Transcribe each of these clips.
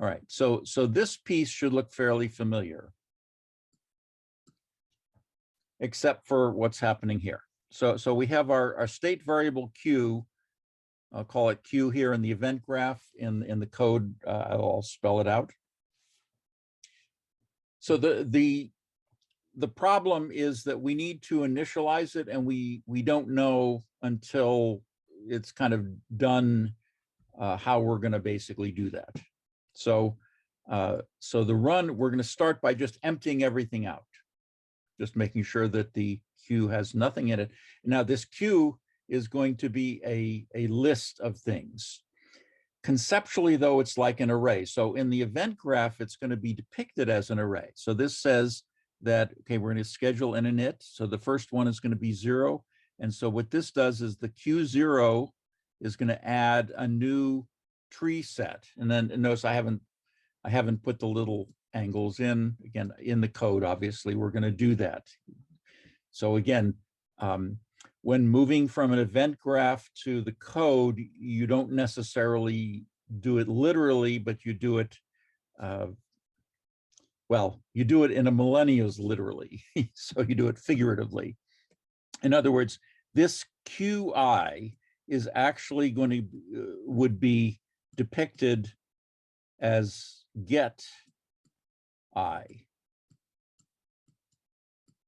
All right, so this piece should look fairly familiar, except for what's happening here. So we have our state variable Q. I'll call it Q here in the event graph. In the code, I'll spell it out. So the problem is that we need to initialize it, and we don't know until it's kind of done how we're going to basically do that. So the run, we're going to start by just emptying everything out, just making sure that the Q has nothing in it. Now this Q is going to be a list of things. Conceptually, though, it's like an array. So in the event graph, it's going to be depicted as an array. So this says that, okay, we're going to schedule an init. So the first one is going to be 0. And so what this does is the Q0 is going to add a new tree set. And then notice I haven't put the little angles in. Again, in the code, obviously, we're going to do that. So again, when moving from an event graph to the code, you don't necessarily do it literally, but you do it, well, you do it in a millennials literally. So you do it figuratively. In other words, this QI is actually going to, would be depicted as get I.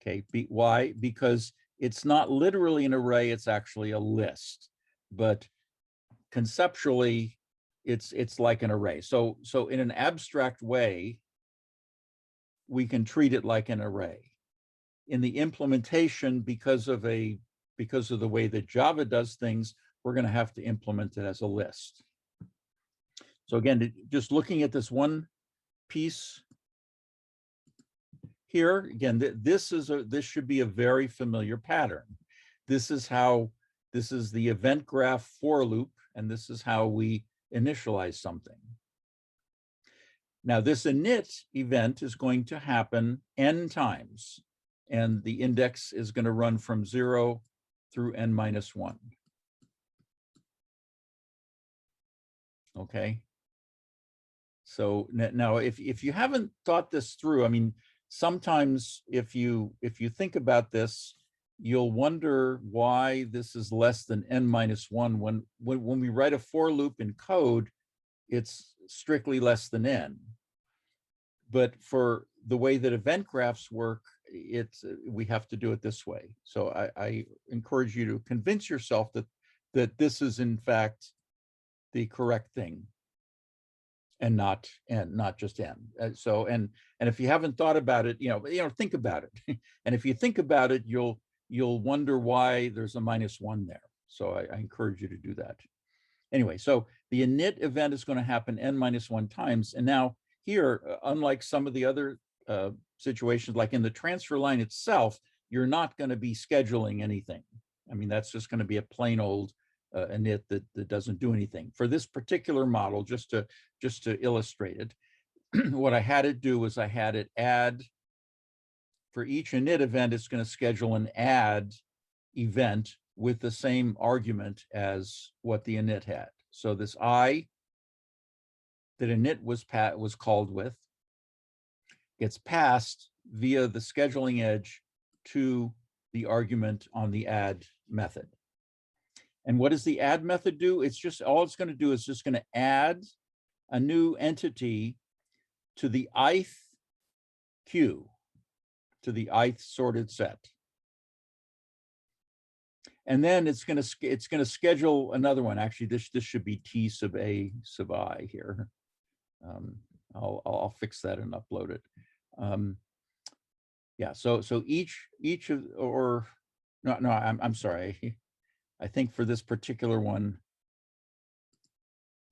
Okay, why? Because it's not literally an array, it's actually a list, but conceptually it's like an array. So in an abstract way, we can treat it like an array. In the implementation, because of the way that Java does things, we're going to have to implement it as a list. So again, just looking at this one piece here, again, this should be a very familiar pattern. This is the event graph for loop, and this is how we initialize something. Now this init event is going to happen n times, and the index is going to run from 0 through n-1. Okay. So now if you haven't thought this through, I mean, sometimes if you think about this, you'll wonder why this is less than n-1. When we write a for loop in code, it's strictly less than n. But for the way that event graphs work, we have to do it this way. So I encourage you to convince yourself that this is in fact the correct thing, and not just n. So and if you haven't thought about it, think about it. And if you think about it, you'll wonder why there's a -1 there. So I encourage you to do that. Anyway, so the init event is going to happen n-1 times. And now here, unlike some of the other situations, like in the transfer line itself, you're not going to be scheduling anything. I mean, that's just going to be a plain old init that doesn't do anything. For this particular model, just to illustrate it, what I had it do was I had it add, for each init event, it's going to schedule an add event with the same argument as what the init had. So this I that init was called with gets passed via the scheduling edge to the argument on the add method. And what does the add method do? It's just, all it's going to do is just going to add a new entity to the ith queue, to the ith sorted set. And then it's going to schedule another one. Actually, this should be T sub A sub I here. I'll fix that and upload it. Yeah. So each of, or no, I'm sorry. I think for this particular one,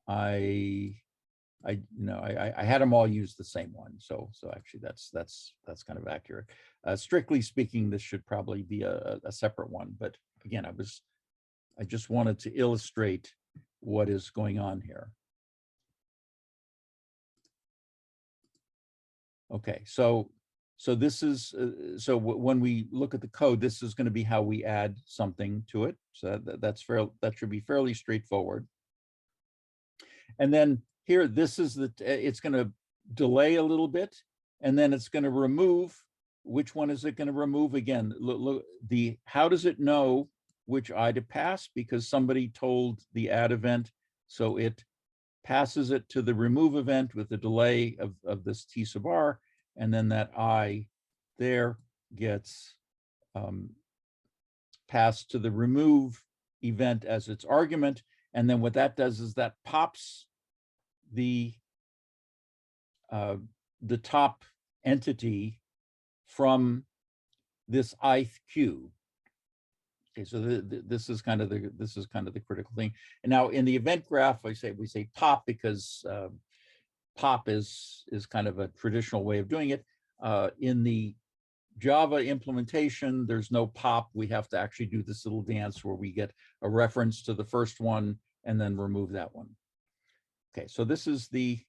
I had them all use the same one. So actually that's kind of accurate. Strictly speaking, this should probably be a separate one. But again, I just wanted to illustrate what is going on here. Okay, so this is, so when we look at the code, this is going to be how we add something to it. So that should be fairly straightforward. And then here, this is it's going to delay a little bit, and then it's going to remove. Which one is it going to remove again? Look, how does it know which I to pass? Because somebody told the add event, so it passes it to the remove event with the delay of this T sub R, and then that I there gets passed to the remove event as its argument. And then what that does is that pops the top entity from this ith queue. Okay, so this is kind of the critical thing. And now in the event graph, we say pop because pop is kind of a traditional way of doing it. In the Java implementation, there's no pop. We have to actually do this little dance where we get a reference to the first one and then remove that one. Okay, so this is the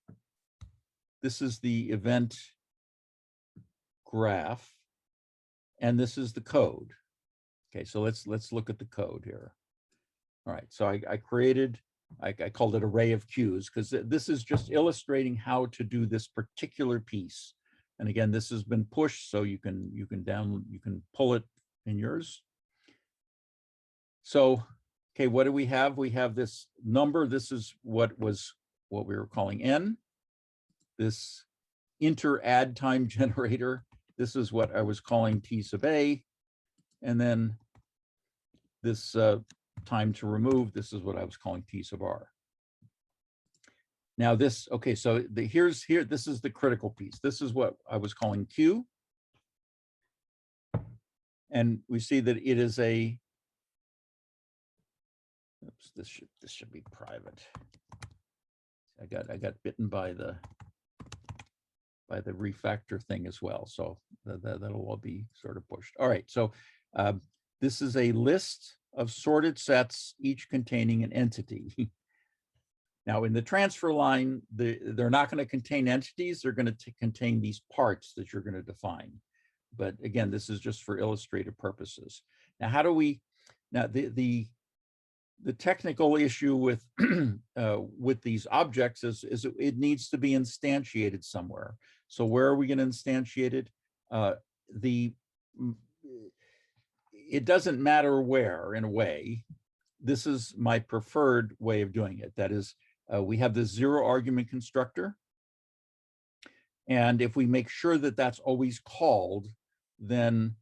event graph, and this is the code. Okay, so let's look at the code here. All right, so I called it array of queues because this is just illustrating how to do this particular piece. And again, this has been pushed, so you can pull it in yours. So, okay, what do we have? We have this number. This is what we were calling n. This inter-add time generator. This is what I was calling T sub a. And then this time to remove, this is what I was calling T sub R. Now this, okay, so this is the critical piece. This is what I was calling Q. And we see that it is a, oops, this should be private. I got bitten by the refactor thing as well. So that'll all be sort of pushed. All right, so this is a list of sorted sets, each containing an entity. Now in the transfer line, they're not going to contain entities, they're going to contain these parts that you're going to define. But again, this is just for illustrative purposes. Now, how do we, now the technical issue with these objects is it needs to be instantiated somewhere. So where are we going to instantiate it? It doesn't matter where, in a way. This is my preferred way of doing it. That is, we have the zero argument constructor. And if we make sure that that's always called, then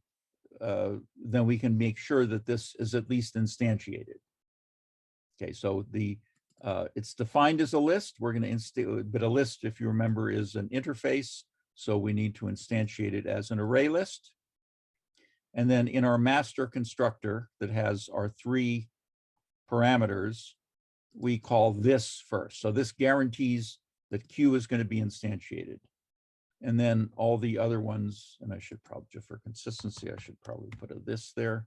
we can make sure that this is at least instantiated. Okay, so it's defined as a list. We're going to but a list, if you remember, is an interface. So we need to instantiate it as an array list. And then in our master constructor that has our 3 parameters, we call this first. So this guarantees that Q is going to be instantiated. And then all the other ones, and I should probably, just for consistency, I should probably put a this there.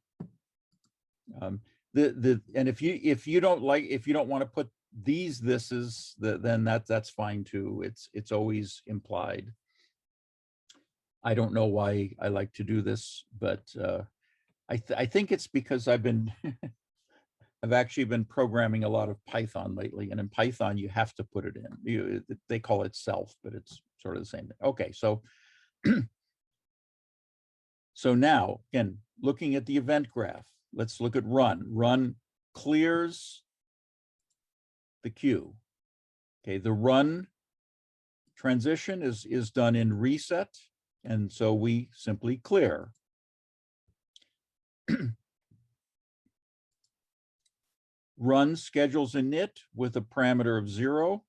And if you don't want to put these thises, then that's fine too. It's always implied. I don't know why I like to do this, but I think it's because I've actually been programming a lot of Python lately, and in Python you have to put it in. They call it self, but it's sort of the same thing. Okay, so so now again, looking at the event graph, let's look at run. Run clears the queue. Okay, the run transition is done in reset, and so we simply clear. Run schedules init with a parameter of 0.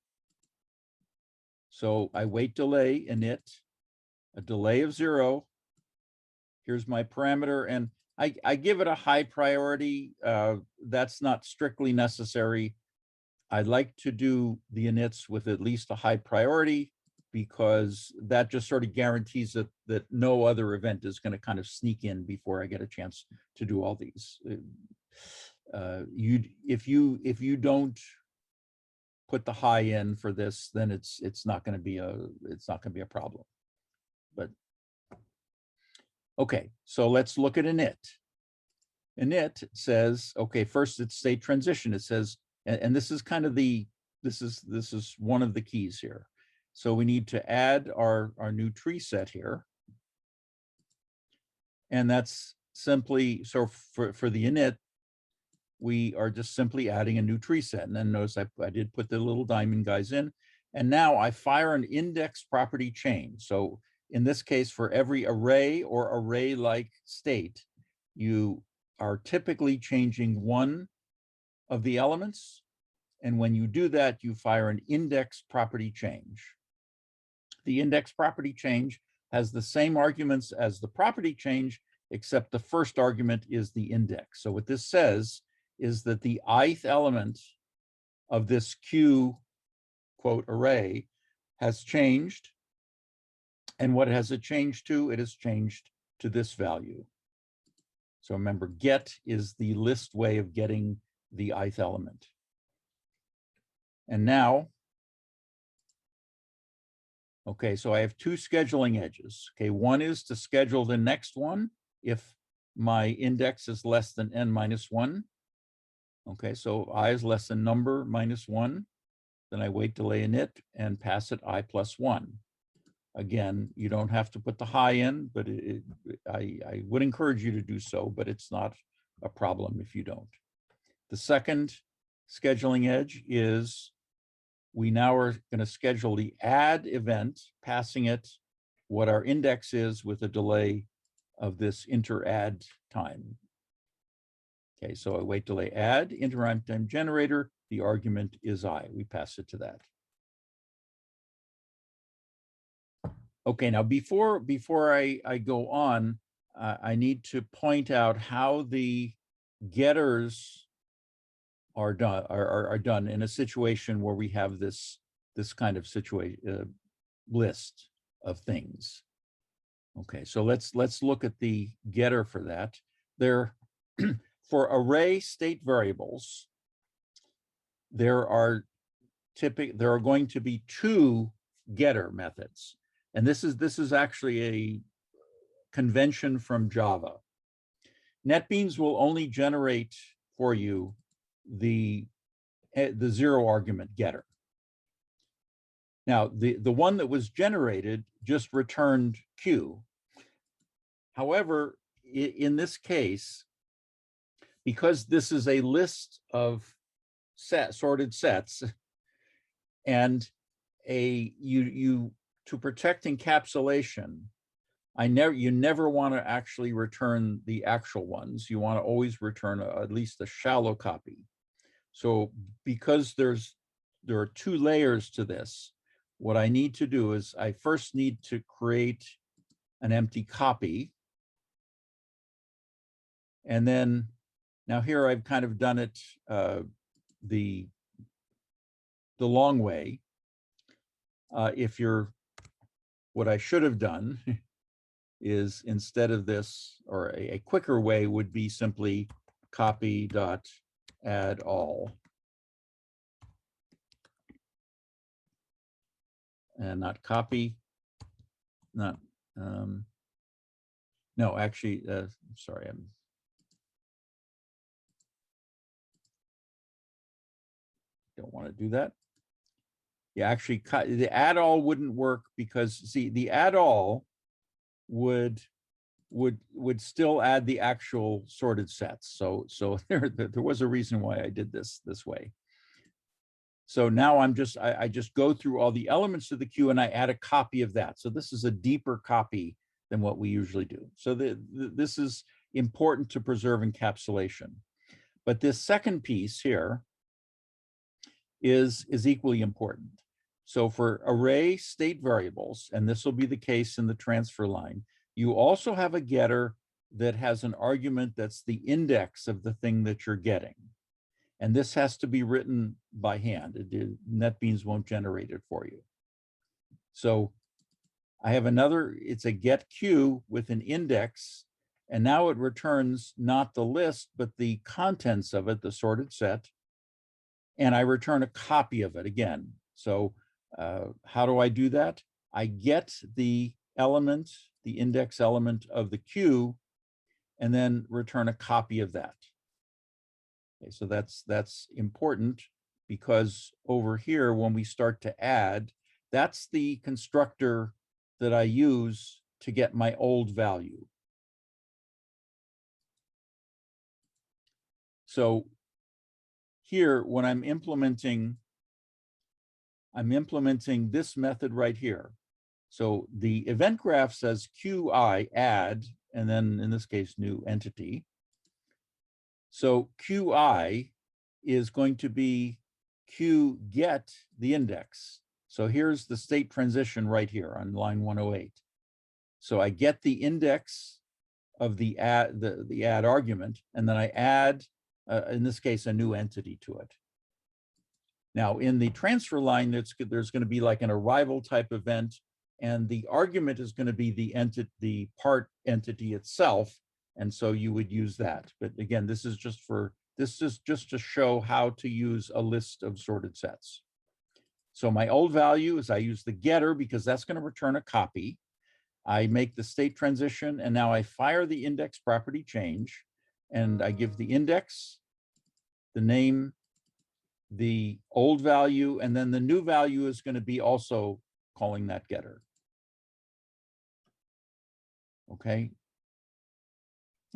So I wait delay init, a delay of 0. Here's my parameter, and I give it a high priority. That's not strictly necessary. I like to do the inits with at least a high priority because that just sort of guarantees that no other event is going to kind of sneak in before I get a chance to do all these. If you don't put the high in for this, then it's not going to be a problem. But okay, so let's look at init. Init says, okay, first it's state transition. It says, and this is kind of the this is one of the keys here. So we need to add our new tree set here. And that's simply, so for the init, we are just simply adding a new tree set. And then notice I did put the little diamond guys in. And now I fire an index property chain. So in this case, for every array or array-like state, you are typically changing one of the elements. And when you do that, you fire an index property change. The index property change has the same arguments as the property change, except the first argument is the index. So what this says is that the ith element of this Q, quote, array has changed. And what has it changed to? It has changed to this value. So remember, get is the list way of getting the ith element. And now, okay, so I have two scheduling edges. Okay, one is to schedule the next one if my index is less than n minus 1. Okay, so I is less than number minus 1. Then I wait delay init and pass it I plus 1. Again, you don't have to put the high in, but I would encourage you to do so, but it's not a problem if you don't. The second scheduling edge is we now are going to schedule the add event, passing it what our index is with a delay of this inter-add time. Okay, so I wait delay add, inter-time generator, the argument is I. We pass it to that. Okay, now before I go on, I need to point out how the getters are done in a situation where we have this kind of situation list of things. Okay, so let's look at the getter for that. There, for array state variables, there are going to be two getter methods, and this is actually a convention from Java. NetBeans will only generate for you the zero argument getter. Now, the one that was generated just returned Q. However, in this case, because this is a list of sorted sets, and to protect encapsulation, you never want to actually return the actual ones. You want to always return at least a shallow copy. So because there are two layers to this, what I need to do is I first need to create an empty copy. And then now here I've kind of done it the long way. What I should have done is, instead of this, or a quicker way would be simply copy dot add all. And not copy, not, no, actually, sorry, don't want to do that. Yeah, actually, the add all wouldn't work because, see, the add all would still add the actual sorted sets. So there was a reason why I did this way. So now I just go through all the elements of the queue and I add a copy of that. So this is a deeper copy than what we usually do. So this is important to preserve encapsulation. But this second piece here is equally important. So for array state variables, and this will be the case in the transfer line, you also have a getter that has an argument that's the index of the thing that you're getting. And this has to be written by hand. NetBeans won't generate it for you. So I have it's a get Q with an index, and now it returns not the list, but the contents of it, the sorted set, and I return a copy of it again. So how do I do that? I get the element, the index element of the queue, and then return a copy of that. Okay, so that's important because over here, when we start to add, that's the constructor that I use to get my old value. So here, when I'm implementing this method right here. So the event graph says QI add, and then in this case, new entity. So QI is going to be Q get the index. So here's the state transition right here on line 108. So I get the index of the add argument, and then I add, in this case, a new entity to it. Now in the transfer line, there's going to be like an arrival type event, and the argument is going to be the part entity itself. And so you would use that. But again, this is just to show how to use a list of sorted sets. So my old value is I use the getter because that's going to return a copy. I make the state transition, and now I fire the index property change, and I give the index, the name, the old value, and then the new value is going to be also calling that getter. Okay.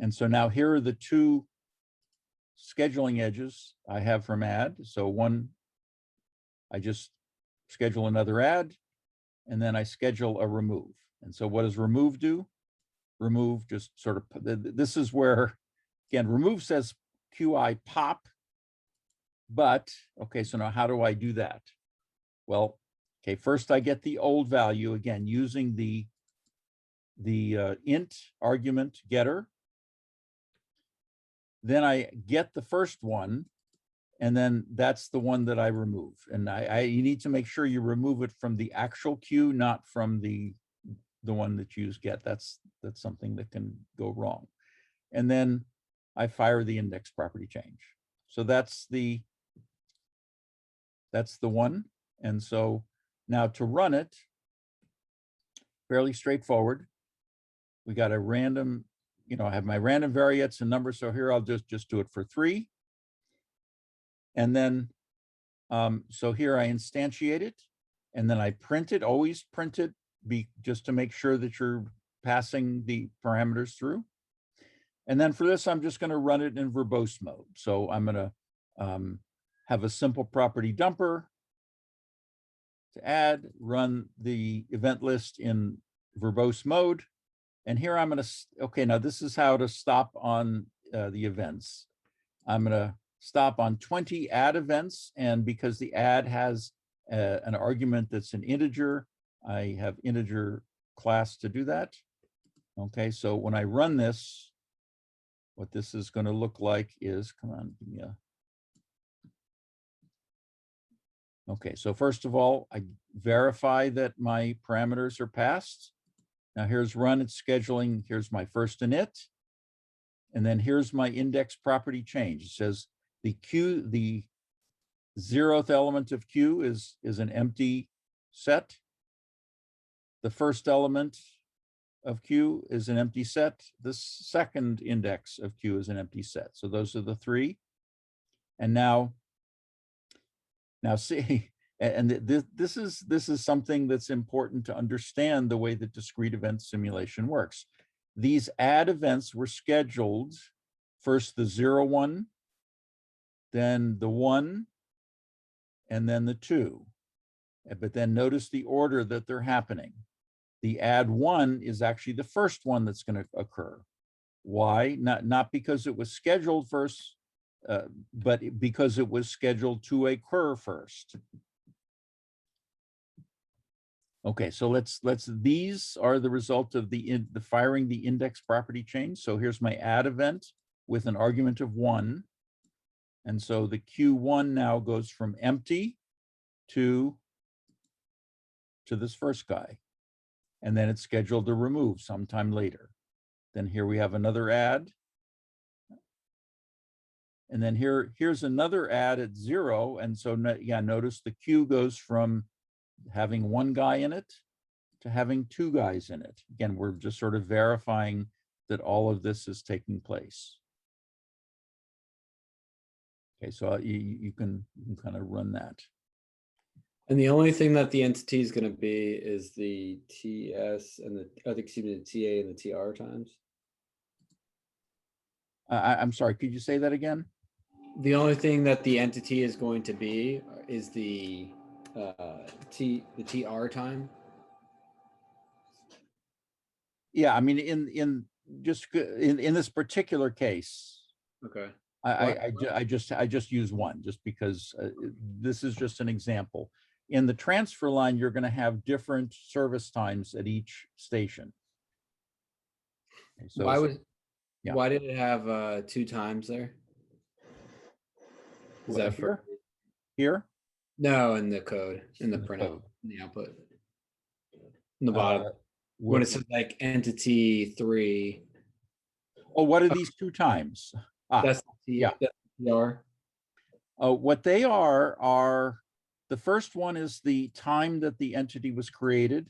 And so now here are the two scheduling edges I have from add. So one, I just schedule another add, and then I schedule a remove. And so what does remove do? Remove just sort of, this is where, again, remove says QI pop, but, okay, so now how do I do that? Well, okay, first I get the old value, again, using the int argument getter. Then I get the first one, and then that's the one that I remove. And you need to make sure you remove it from the actual queue, not from the one that you use get. That's something that can go wrong. And then I fire the index property change. So that's the one. And so now to run it, fairly straightforward. We got a random, I have my random variates and numbers. So here I'll just do it for 3. And then, so here I instantiate it, and then I print it, always print it, just to make sure that you're passing the parameters through. And then for this, I'm just going to run it in verbose mode. So I'm going to have a simple property dumper to add, run the event list in verbose mode. And here I'm going to, okay, now this is how to stop on the events. I'm going to stop on 20 add events. And because the add has an argument that's an integer, I have integer class to do that. Okay, so when I run this, what this is going to look like is, come on, give me a. Okay, so first of all, I verify that my parameters are passed. Now here's run, it's scheduling, here's my first init. And then here's my index property change. It says the 0th element of Q is an empty set. The first element of Q is an empty set. The second index of Q is an empty set. So those are the 3. And now see, and this is something that's important to understand the way that discrete event simulation works. These add events were scheduled, first the 0, 1, then the 1, and then the 2. But then notice the order that they're happening. The add 1 is actually the first one that's going to occur. Why? Not because it was scheduled first, but because it was scheduled to occur first. Okay, so these are the result of the firing the index property change. So here's my add event with an argument of 1. And so the Q1 now goes from empty to this first guy. And then it's scheduled to remove sometime later. Then here we have another add. And then here's another add at 0. And so yeah, notice the Q goes from having 1 guy in it to having 2 guys in it. Again, we're just sort of verifying that all of this is taking place. Okay, so you can kind of run that. And the only thing that the entity is going to be is the TS and excuse me, the TA and the TR times. I'm sorry, could you say that again? The only thing that the entity is going to be is the TR time. Yeah, I mean, in this particular case, Okay. I just use one just because this is just an example. In the transfer line, you're going to have different service times at each station. Okay, so yeah. Why did it have 2 times there? Is that for here? No, in the code, in the In the printout, code. in the output, in the bottom when it says like entity 3. Oh, what are these 2 times? That's yeah. That's TR. What they are the first one is the time that the entity was created,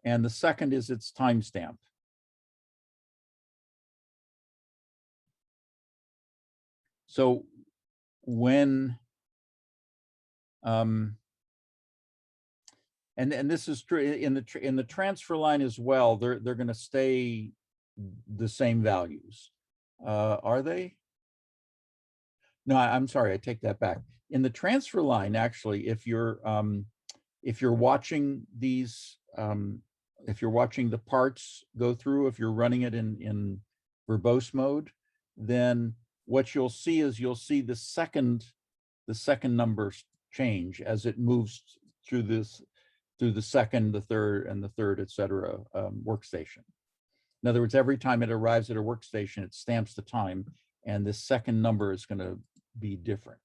and the second is its timestamp. So when and this is true in the transfer line as well, they're going to stay the same values. Are they? No, I'm sorry, I take that back. In the transfer line, actually, if you're watching these, if you're watching the parts go through, if you're running it in verbose mode, then what you'll see is you'll see the second numbers change as it moves through the second, the third, and the third, et cetera, workstation. In other words, every time it arrives at a workstation, it stamps the time, and the second number is going to be different.